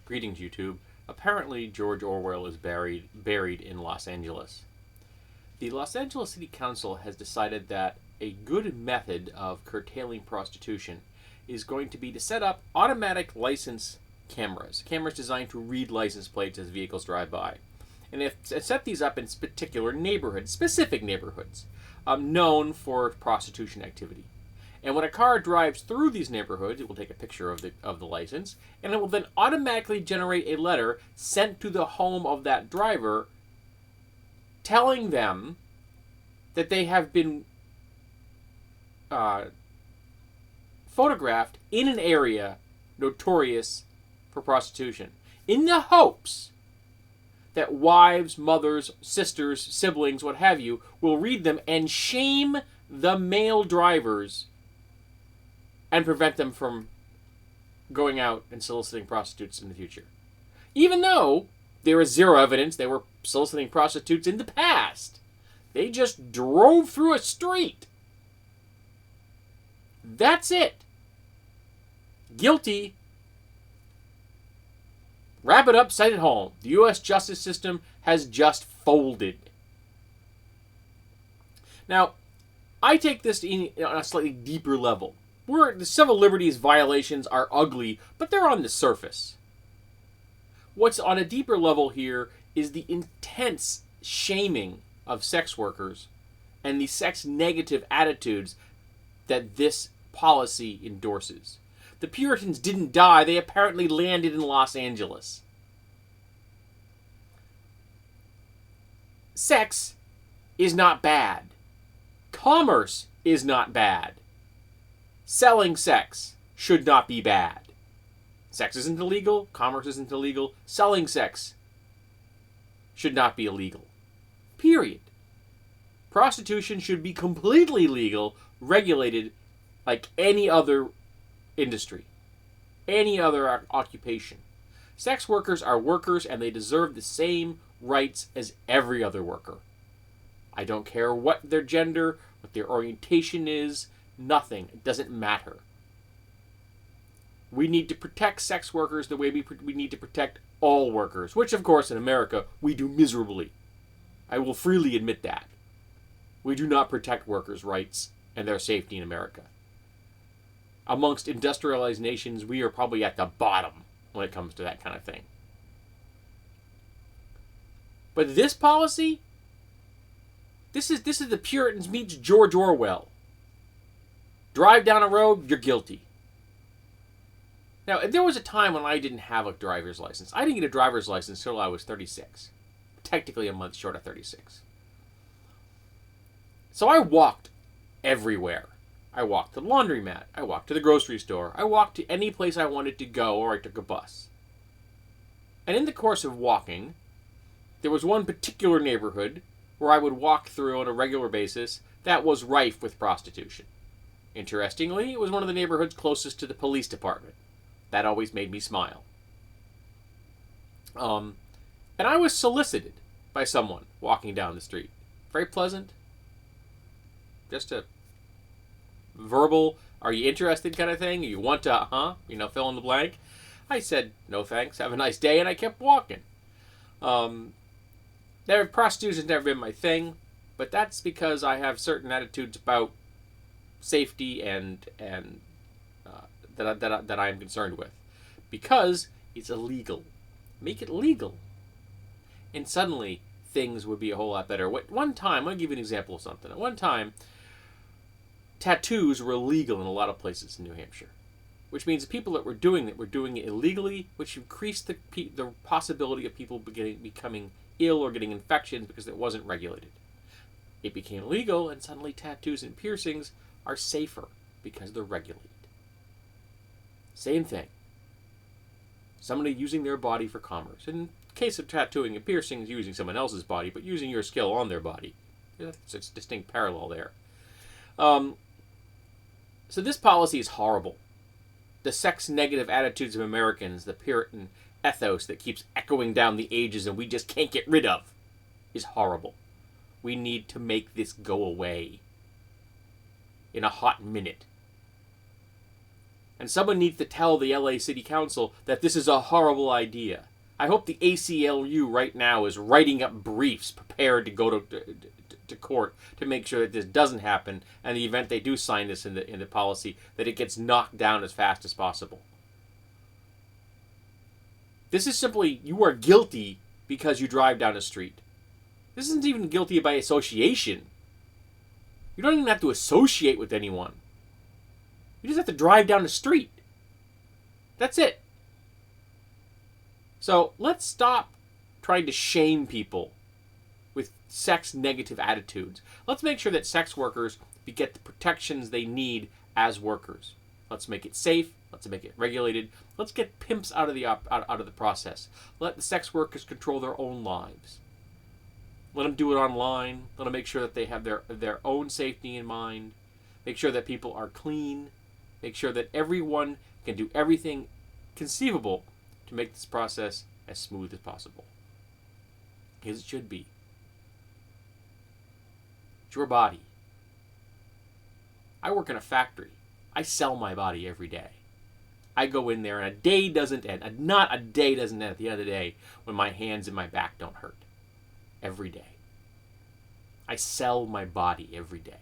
Greetings, YouTube. Apparently, George Orwell is buried in Los Angeles. The Los Angeles City Council has decided that a good method of curtailing prostitution is going to be to set up automatic license cameras designed to read license plates as vehicles drive by. And if set these up in particular neighborhoods, specific neighborhoods, known for prostitution activity. And when a car drives through these neighborhoods, it will take a picture of the license, and it will then automatically generate a letter sent to the home of that driver telling them that they have been photographed in an area notorious for prostitution, in the hopes that wives, mothers, sisters, siblings, what have you, will read them and shame the male drivers and prevent them from going out and soliciting prostitutes in the future. Even though there is zero evidence they were soliciting prostitutes in the past. They just drove through a street. That's it. Guilty. Wrap it up, send it home. The U.S. justice system has just folded. Now, I take this on a slightly deeper level. Where the civil liberties violations are ugly, but they're on the surface. What's on a deeper level here is the intense shaming of sex workers and the sex negative attitudes that this policy endorses. The Puritans didn't die, they apparently landed in Los Angeles. Sex is not bad. Commerce is not bad. Selling sex should not be bad. Sex isn't illegal. Commerce isn't illegal. Selling sex should not be illegal. Period. Prostitution should be completely legal, regulated like any other industry, any other occupation. Sex workers are workers and they deserve the same rights as every other worker. I don't care what their gender, what their orientation is, nothing. It doesn't matter. We need to protect sex workers the way we need to protect all workers, which, of course, in America, we do miserably. I will freely admit that. We do not protect workers' rights and their safety in America. Amongst industrialized nations, we are probably at the bottom when it comes to that kind of thing. But this policy, this is the Puritans meets George Orwell. Drive down a road, you're guilty. Now, there was a time when I didn't have a driver's license. I didn't get a driver's license until I was 36. Technically a month short of 36. So I walked everywhere. I walked to the laundromat. I walked to the grocery store. I walked to any place I wanted to go, or I took a bus. And in the course of walking, there was one particular neighborhood where I would walk through on a regular basis that was rife with prostitution. Interestingly, it was one of the neighborhoods closest to the police department. That always made me smile. And I was solicited by someone walking down the street. Very pleasant. Just a verbal, are you interested kind of thing? You want to, fill in the blank. I said, no thanks, have a nice day, and I kept walking. Prostitution's never been my thing, but that's because I have certain attitudes about safety and that I am concerned with, because it's illegal. Make it legal, and suddenly things would be a whole lot better. One time, I'm going to give you an example of something. At one time, tattoos were illegal in a lot of places in New Hampshire, which means the people that were doing it illegally, which increased the possibility of people becoming ill or getting infections because it wasn't regulated. It became legal, and suddenly tattoos and piercings are safer because they're regulated. Same thing. Somebody using their body for commerce. In the case of tattooing and piercings, using someone else's body, but using your skill on their body. It's a distinct parallel there. So this policy is horrible. The sex-negative attitudes of Americans, the Puritan ethos that keeps echoing down the ages and we just can't get rid of, is horrible. We need to make this go away in a hot minute. And someone needs to tell the LA City Council that this is a horrible idea. I hope the ACLU right now is writing up briefs prepared to go to court to make sure that this doesn't happen, and the event they do sign this in the policy, that it gets knocked down as fast as possible. This is simply, you are guilty because you drive down a street. This isn't even guilty by association. You don't even have to associate with anyone. You just have to drive down the street. That's it. So let's stop trying to shame people with sex negative attitudes. Let's make sure that sex workers get the protections they need as workers. Let's make it safe. Let's make it regulated. Let's get pimps out of the process. Let the sex workers control their own lives. Let them do it online. Let them make sure that they have their own safety in mind. Make sure that people are clean. Make sure that everyone can do everything conceivable to make this process as smooth as possible. Because it should be. It's your body. I work in a factory. I sell my body every day. I go in there and a day doesn't end. Not a day doesn't end at the end of the day when my hands and my back don't hurt. Every day. I sell my body every day.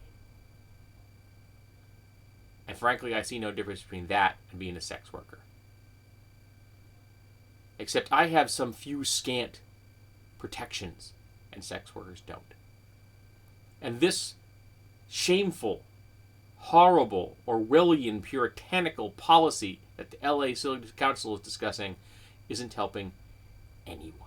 And frankly, I see no difference between that and being a sex worker. Except I have some few scant protections, and sex workers don't. And this shameful, horrible, Orwellian, puritanical policy that the LA City Council is discussing isn't helping anyone.